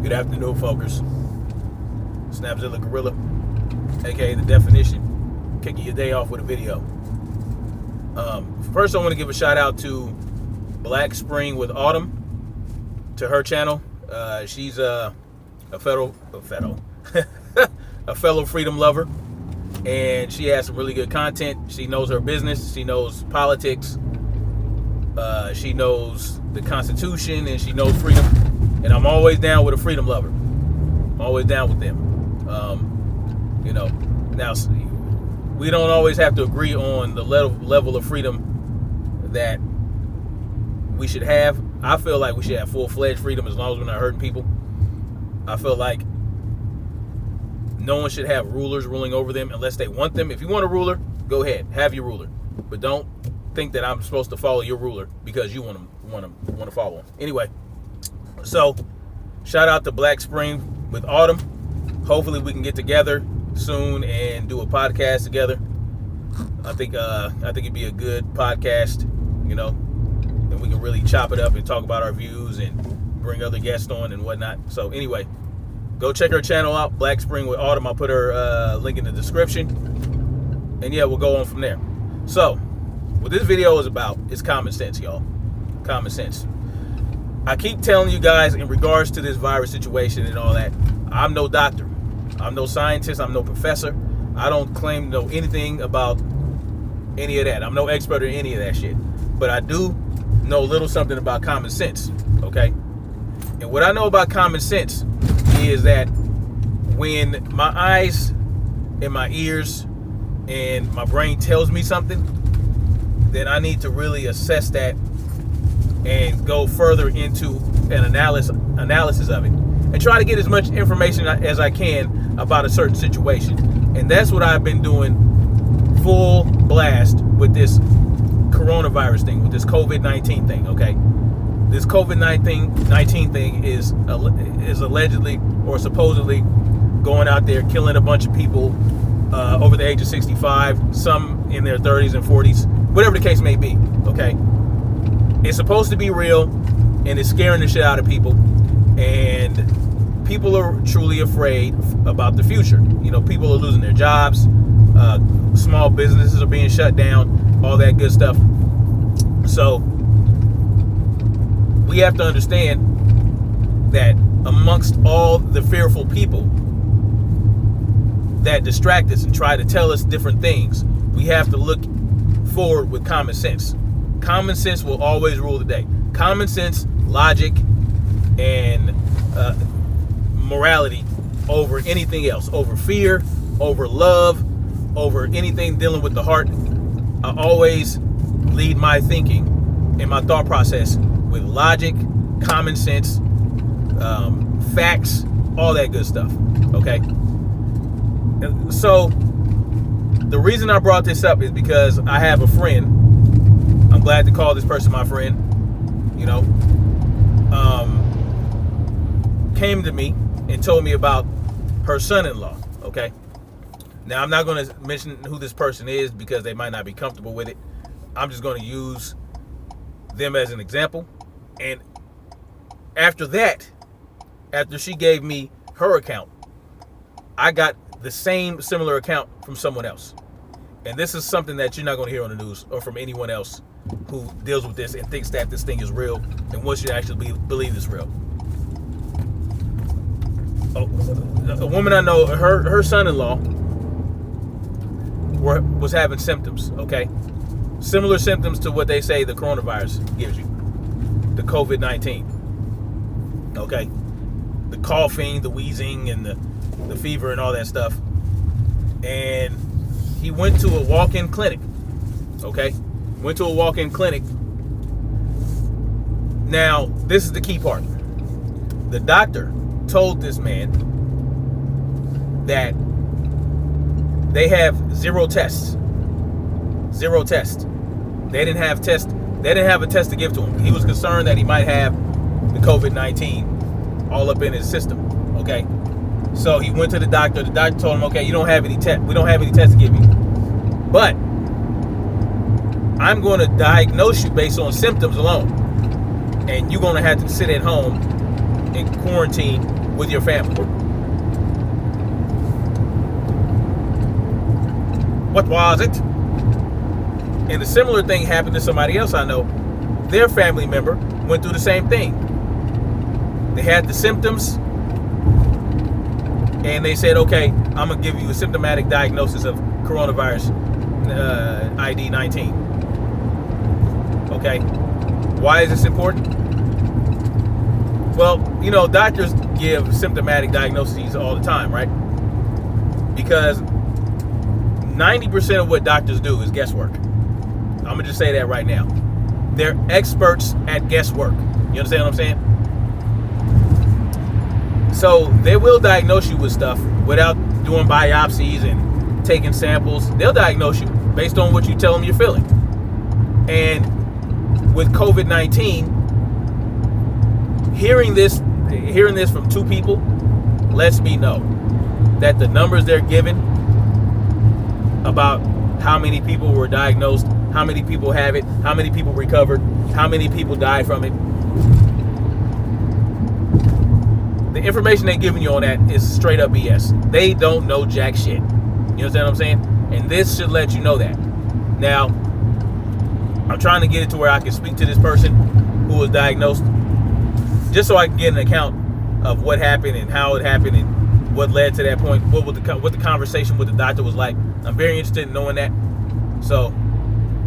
Good afternoon, folkers. Snapzilla Gorilla, aka The Definition, kicking your day off with a video. First, I want to give a shout out to Black Spring with Autumn, to her channel. She's a fellow freedom lover, and she has some really good content. She knows her business. She knows politics. She knows the Constitution, and she knows freedom. And I'm always down with a freedom lover. I'm always down with them. Now we don't always have to agree on the level of freedom that we should have. I feel like we should have full-fledged freedom as long as we're not hurting people. I feel like no one should have rulers ruling over them unless they want them. If you want a ruler, go ahead, have your ruler. But don't think that I'm supposed to follow your ruler because you want to follow him. Anyway, so shout out to Black Spring with Autumn. Hopefully we can get together soon and do a podcast together. I think it'd be a good podcast, and we can really chop it up and talk about our views and bring other guests on and whatnot. So anyway, go check her channel out, Black Spring with Autumn. I'll put her link in the description. And yeah, we'll go on from there. So what this video is about is common sense, y'all. Common sense. I keep telling you guys in regards to this virus situation and all that, I'm no doctor. I'm no scientist. I'm no professor. I don't claim to know anything about any of that. I'm no expert in any of that shit. But I do know a little something about common sense, okay? And what I know about common sense is that when my eyes and my ears and my brain tells me something, then I need to really assess that and go further into an analysis of it and try to get as much information as I can about a certain situation. And that's what I've been doing full blast with this coronavirus thing, with this COVID-19 thing, okay? This COVID-19 thing is allegedly or supposedly going out there killing a bunch of people over the age of 65, some in their 30s and 40s, whatever the case may be, okay? It's supposed to be real, and it's scaring the shit out of people, and people are truly afraid about the future. People are losing their jobs, small businesses are being shut down, all that good stuff. So we have to understand that amongst all the fearful people that distract us and try to tell us different things, we have to look forward with common sense. Common sense will always rule the day. Common sense, logic, and morality over anything else, over fear, over love, over anything dealing with the heart. I always lead my thinking and my thought process with logic, common sense, facts, all that good stuff, okay? So the reason I brought this up is because I have a friend. I'm glad to call this person my friend. Came to me and told me about her son-in-law, okay? Now, I'm not going to mention who this person is because they might not be comfortable with it. I'm just going to use them as an example. And after that, after she gave me her account, I got the similar account from someone else. And this is something that you're not going to hear on the news or from anyone else who deals with this and thinks that this thing is real and wants you to actually believe it's real. A woman I know, her son-in-law was having symptoms, okay? Similar symptoms to what they say the coronavirus gives you, the COVID-19, okay? The coughing, the wheezing, and the fever and all that stuff. And he went to a walk-in clinic, okay? Went to a walk-in clinic. Now, this is the key part. The doctor told this man that they have zero tests. Zero tests. They didn't have a test to give to him. He was concerned that he might have the COVID-19 all up in his system, okay? So he went to the doctor. The doctor told him, okay, you don't have any test. We don't have any tests to give you. But I'm going to diagnose you based on symptoms alone. And you're going to have to sit at home in quarantine with your family. What was it? And a similar thing happened to somebody else I know. Their family member went through the same thing. They had the symptoms, and they said, okay, I'm going to give you a symptomatic diagnosis of coronavirus ID 19. Okay. Why is this important? Well, you know, doctors give symptomatic diagnoses all the time, right? Because 90% of what doctors do is guesswork. I'm going to just say that right now. They're experts at guesswork. You understand what I'm saying? So they will diagnose you with stuff without doing biopsies and taking samples. They'll diagnose you based on what you tell them you're feeling. And with COVID-19, hearing this from two people lets me know that the numbers they're giving about how many people were diagnosed, how many people have it, how many people recovered, how many people died from it. The information they're giving you on that is straight up BS. They don't know jack shit. You understand what I'm saying? And this should let you know that. Now, I'm trying to get it to where I can speak to this person who was diagnosed, just so I can get an account of what happened and how it happened and what led to that point, what the conversation with the doctor was like. I'm very interested in knowing that. So,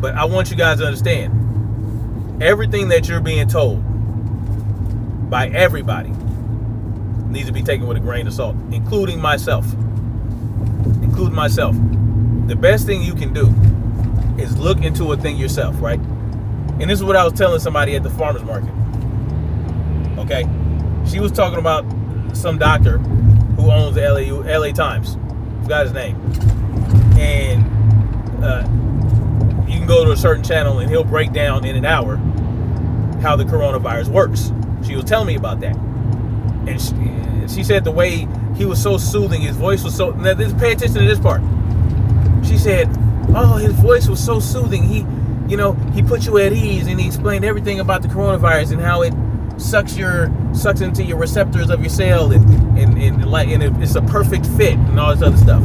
but I want you guys to understand, everything that you're being told by everybody needs to be taken with a grain of salt, including myself. The best thing you can do is look into a thing yourself, right? And this is what I was telling somebody at the farmer's market. Okay? She was talking about some doctor who owns the LA Times. Forgot his name. And you can go to a certain channel and he'll break down in an hour how the coronavirus works. She was telling me about that. And she said the way he was so soothing, his voice was so... Now, pay attention to this part. She said, oh, his voice was so soothing. He put you at ease, and he explained everything about the coronavirus and how it sucks into your receptors of your cell, and it's a perfect fit and all this other stuff.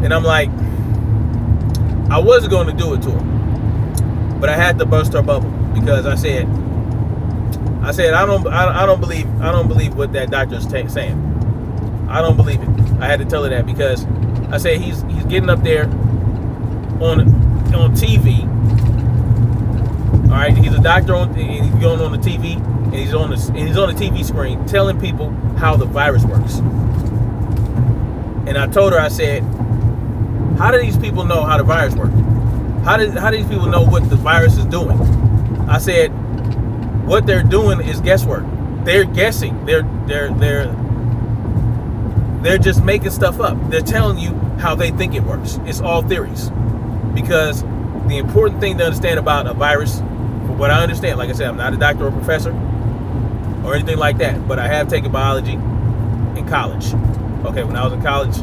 And I'm like, I wasn't going to do it to her, but I had to burst her bubble, because I said I don't believe what that doctor's saying. I don't believe it. I had to tell her that, because I said he's getting up there on TV. All right, he's a doctor and he's going on the TV, and he's on the TV screen telling people how the virus works. And I told her, I said, how do these people know how the virus works? How do these people know what the virus is doing? I said, what they're doing is guesswork. They're guessing. They're just making stuff up. They're telling you how they think it works. It's all theories. Because the important thing to understand about a virus, from what I understand, like I said, I'm not a doctor or professor or anything like that, but I have taken biology in college. Okay, when I was in college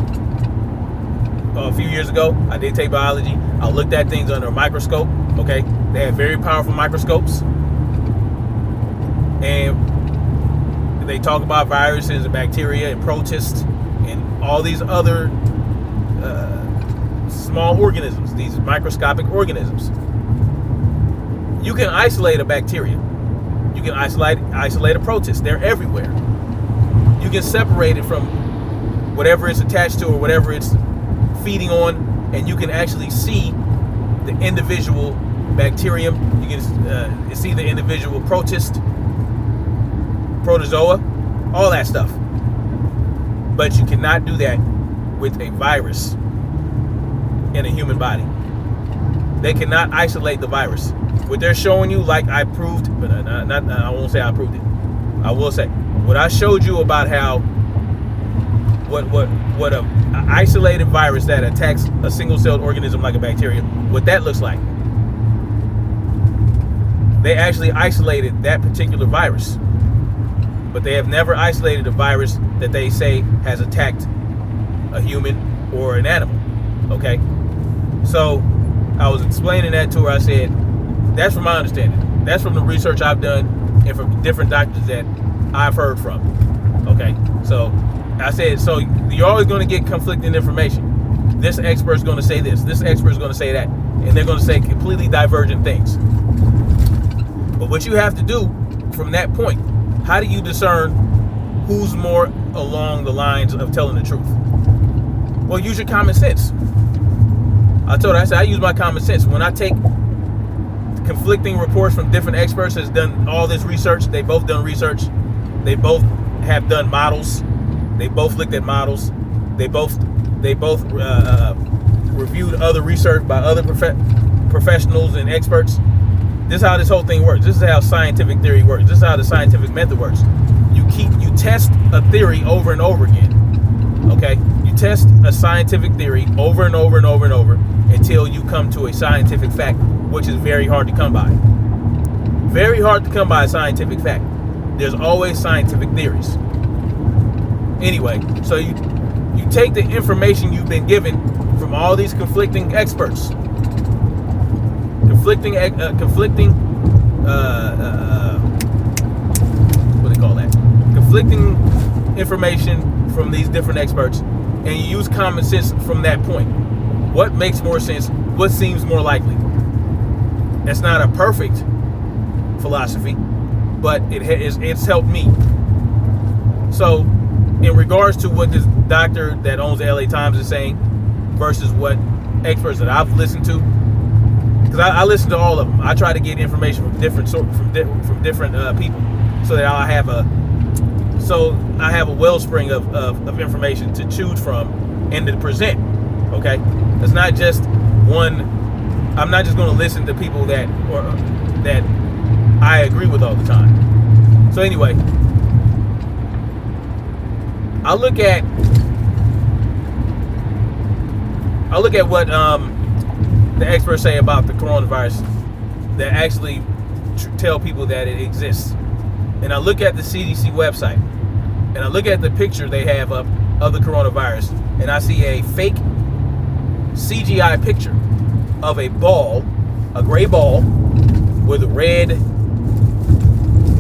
a few years ago, I did take biology. I looked at things under a microscope. Okay, they have very powerful microscopes, and they talk about viruses and bacteria and protists and all these other small organisms, these microscopic organisms. You can isolate a bacteria. You can isolate a protist. They're everywhere. You can separate it from whatever it's attached to or whatever it's feeding on, and you can actually see the individual bacterium. You can see the individual protist, protozoa, all that stuff. But you cannot do that with a virus in a human body. They cannot isolate the virus. What they're showing you, like I proved, but I won't say I proved it. I will say what I showed you about how what a isolated virus that attacks a single-celled organism like a bacteria, what that looks like. They actually isolated that particular virus, but they have never isolated a virus that they say has attacked a human or an animal. Okay, so I was explaining that to her. I said, that's from my understanding. That's from the research I've done and from different doctors that I've heard from. Okay, so I said, so you're always going to get conflicting information. This expert's going to say this expert's going to say that, and they're going to say completely divergent things. But what you have to do from that point, how do you discern who's more along the lines of telling the truth? Well, use your common sense. I said I use my common sense. When I take conflicting reports from different experts that's done all this research, they both done research, they both have done models, they both looked at models, they both reviewed other research by other professionals and experts. This is how this whole thing works. This is how scientific theory works. This is how the scientific method works. You test a theory over and over again. Okay? You test a scientific theory over and over and over and over until you come to a scientific fact, which is very hard to come by. Very hard to come by a scientific fact. There's always scientific theories. Anyway, so you take the information you've been given from all these conflicting experts, what do they call that? Conflicting information from these different experts, and you use common sense from that point. What makes more sense? What seems more likely? That's not a perfect philosophy, but it's helped me. So, in regards to what this doctor that owns the LA Times is saying versus what experts that I've listened to, because I listen to all of them. I try to get information from different people, so that I have a wellspring of information to choose from and to present. Okay, it's not just one. I'm not just going to listen to people that I agree with all the time. So anyway, I look at what the experts say about the coronavirus that actually tell people that it exists. And I look at the CDC website, and I look at the picture they have up of the coronavirus, and I see a fake CGI picture of a ball, a gray ball with a red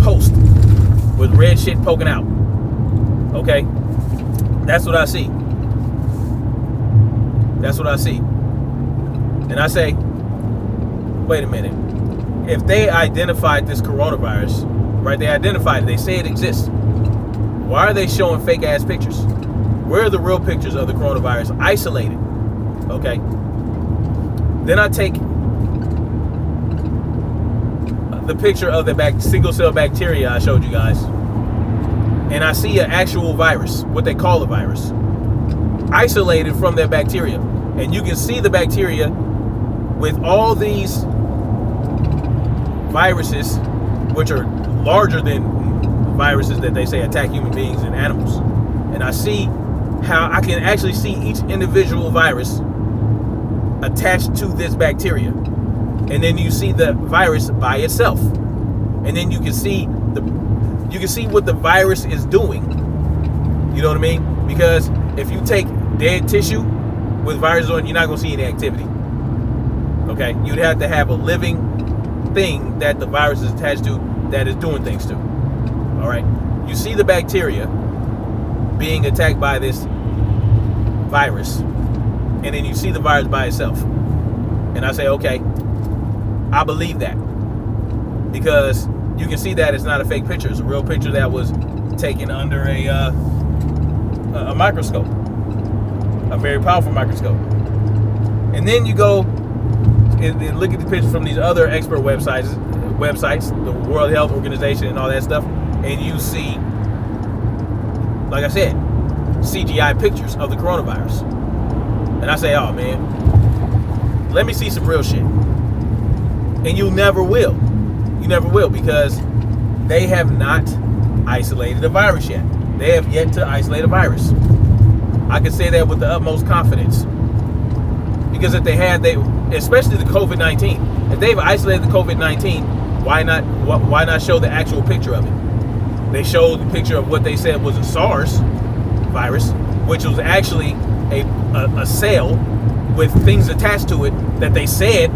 post with red shit poking out. Okay? That's what I see. That's what I see. And I say, wait a minute. If they identified this coronavirus, right? They identified it. They say it exists. Why are they showing fake ass pictures? Where are the real pictures of the coronavirus isolated? Okay. Then I take the picture of the single cell bacteria I showed you guys, and I see an actual virus, what they call a virus, isolated from that bacteria. And you can see the bacteria with all these viruses, which are larger than viruses that they say attack human beings and animals. And I see how I can actually see each individual virus attached to this bacteria. And then you see the virus by itself. And then you can see what the virus is doing. You know what I mean? Because if you take dead tissue with viruses on, you're not going to see any activity. Okay? You'd have to have a living thing that the virus is attached to that is doing things to. All right? You see the bacteria being attacked by this virus, and then you see the virus by itself. And I say, okay, I believe that, because you can see that it's not a fake picture. It's a real picture that was taken under a microscope, a very powerful microscope. And then you go and look at the pictures from these other expert websites, the World Health Organization and all that stuff, and you see, like I said, CGI pictures of the coronavirus. And I say, oh man, let me see some real shit. And you never will. You never will, because they have not isolated a virus yet. They have yet to isolate a virus. I can say that with the utmost confidence. Because if they had, especially the COVID-19, if they've isolated the COVID-19, why not show the actual picture of it? They showed the picture of what they said was a SARS virus, which was actually a cell with things attached to it that they said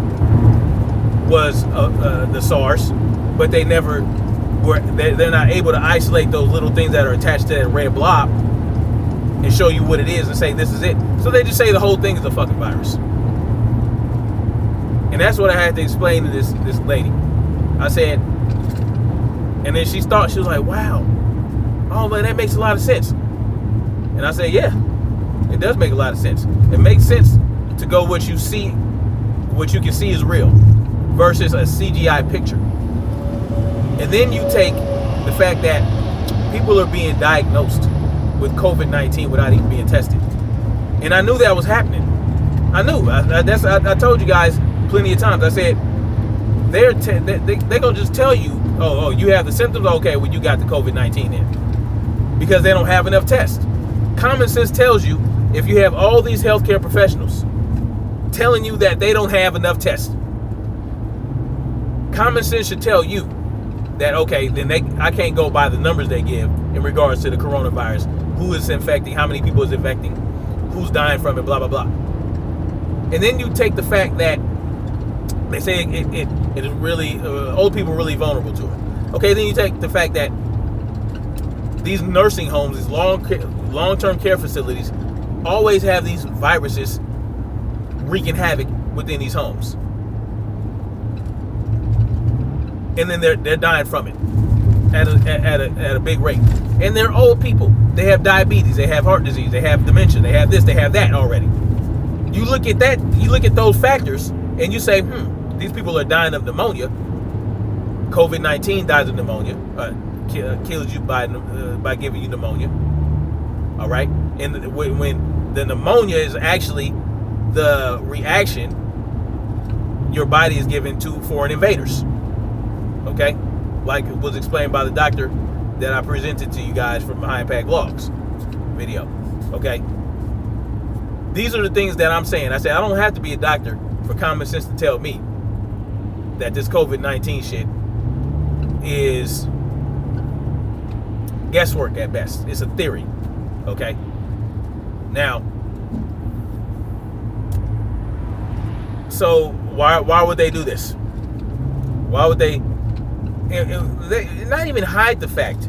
was the SARS, but they never where they're not able to isolate those little things that are attached to that red blob and show you what it is and say this is it. So they just say the whole thing is a fucking virus. And that's what I had to explain to this lady. I said, and then she was like, wow, oh man, that makes a lot of sense. And I said, yeah, it does make a lot of sense. It makes sense to go what you see, what you can see is real versus a CGI picture. And then you take the fact that people are being diagnosed with COVID-19 without even being tested. And I knew that was happening. I knew. I told you guys plenty of times. I said, they're going to just tell you, oh, you have the symptoms? Okay, well, you got the COVID-19 then. Because they don't have enough tests. Common sense tells you, if you have all these healthcare professionals telling you that they don't have enough tests, common sense should tell you that, okay, then I can't go by the numbers they give in regards to the coronavirus. Who is infecting, how many people is infecting, who's dying from it, blah, blah, blah. And then you take the fact that they say it is really, old people are really vulnerable to it. Okay, then you take the fact that these nursing homes, these long-term care facilities, always have these viruses wreaking havoc within these homes. And then they're dying from it at a big rate. And they're old people. They have diabetes, they have heart disease, they have dementia, they have this, they have that already. You look at that, you look at those factors, and you say, these people are dying of pneumonia. COVID-19 dies of pneumonia, kills you by giving you pneumonia. All right, and when the pneumonia is actually the reaction your body is given to foreign invaders. Okay, like it was explained by the doctor that I presented to you guys from High Impact Logs video. Okay, these are the things that I'm saying. I said I don't have to be a doctor for common sense to tell me that this COVID-19 shit is guesswork at best. It's a theory. Okay, now, so why would they do this? Why would they not even hide the fact?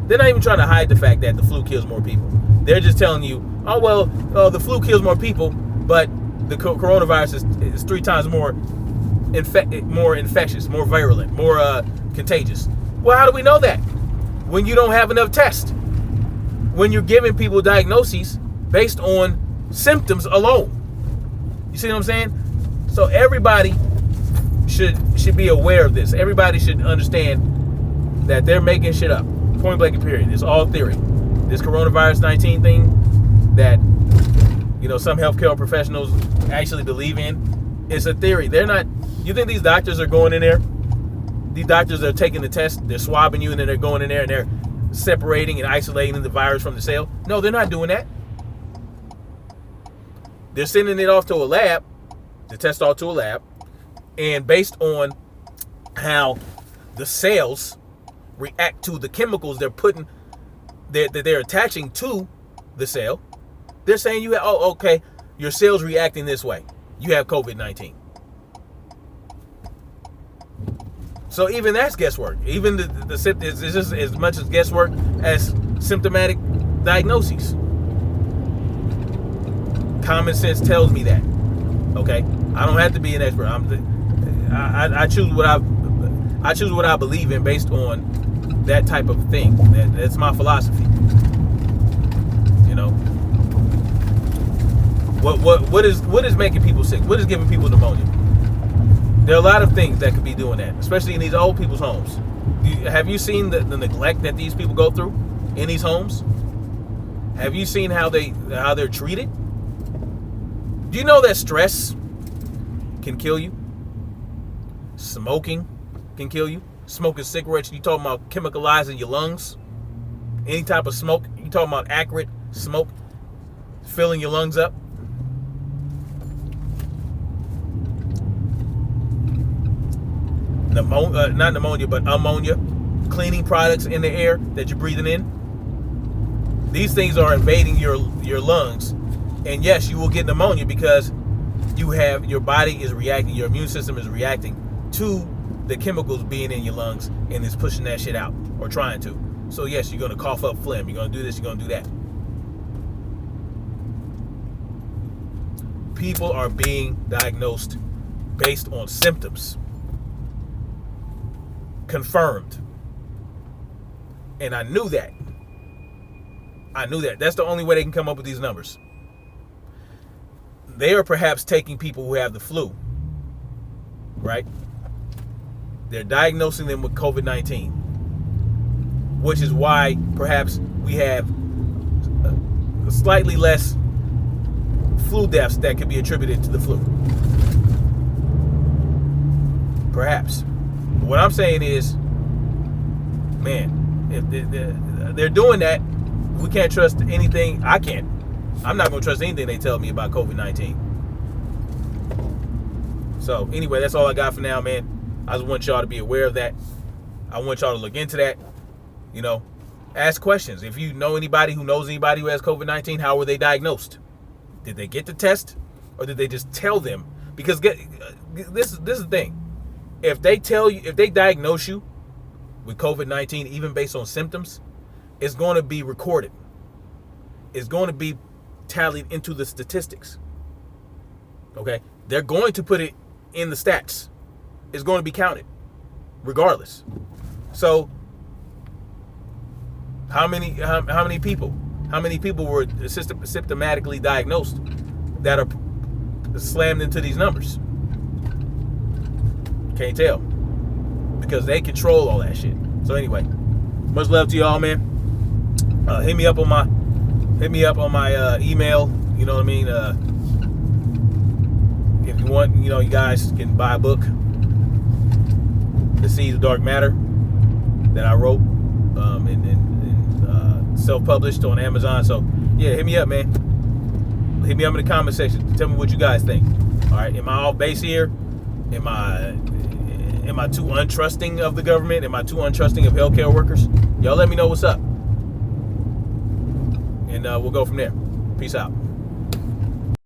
They're not even trying to hide the fact that the flu kills more people. They're just telling you, oh well, the flu kills more people, but the coronavirus is 3 times more infectious, more virulent, more contagious. Well, how do we know that? When you don't have enough tests. When you're giving people diagnoses based on symptoms alone. You see what I'm saying? So everybody should be aware of this. Everybody should understand that they're making shit up. Point blank and period. It's all theory. This coronavirus 19 thing that, you know, some healthcare professionals actually believe in, it's a theory. They're not. You think these doctors are going in there? These doctors are taking the test, they're swabbing you, and then they're going in there and they're separating and isolating the virus from the cell? No, they're not doing that. They're sending it off to a lab, the test off to a lab, and based on how the cells react to the chemicals they're attaching to the cell, they're saying you have, oh, okay, your cell's reacting this way. You have COVID-19. So even that's guesswork. Even the symptoms is just as much as guesswork as symptomatic diagnoses. Common sense tells me that. Okay, I don't have to be an expert. I choose what I believe in based on that type of thing. That's my philosophy. You know, what is making people sick? What is giving people pneumonia? There are a lot of things that could be doing that, especially in these old people's homes. Have you seen the neglect that these people go through in these homes? Have you seen how they're treated? Do you know that stress can kill you? Smoking can kill you. Smoking cigarettes, you talking about chemicalizing your lungs? Any type of smoke, you talking about accurate smoke filling your lungs up? Not pneumonia, but ammonia, cleaning products in the air that you're breathing in. These things are invading your lungs, and yes, you will get pneumonia because your body is reacting, your immune system is reacting to the chemicals being in your lungs and is pushing that shit out or trying to. So yes, you're gonna cough up phlegm. You're gonna do this. You're gonna do that. People are being diagnosed based on symptoms. Confirmed. And I knew that. That's the only way they can come up with these numbers. They are perhaps taking people who have the flu, right? They're diagnosing them with COVID-19, which is why perhaps we have slightly less flu deaths that could be attributed to the flu. Perhaps. But what I'm saying is, man, if they're doing that, we can't trust anything. I can't. I'm not going to trust anything they tell me about COVID-19. So anyway, that's all I got for now, man. I just want y'all to be aware of that. I want y'all to look into that. You know, ask questions. If you know anybody who knows anybody who has COVID-19, how were they diagnosed? Did they get the test, or did they just tell them? Because this is the thing. If they diagnose you with COVID-19, even based on symptoms, it's going to be recorded. It's going to be tallied into the statistics. Okay? They're going to put it in the stats. It's going to be counted, regardless. So, how many people were symptomatically diagnosed that are slammed into these numbers? Can't tell, because they control all that shit. So anyway, much love to y'all, man. Hit me up on my email. You know what I mean? If you want, you guys can buy a book, The Seeds of Dark Matter, that I wrote, and self-published on Amazon. So yeah, hit me up, man. Hit me up in the comment section. Tell me what you guys think. All right, am I off base here? Am I too untrusting of the government? Am I too untrusting of healthcare workers? Y'all let me know what's up. And we'll go from there. Peace out.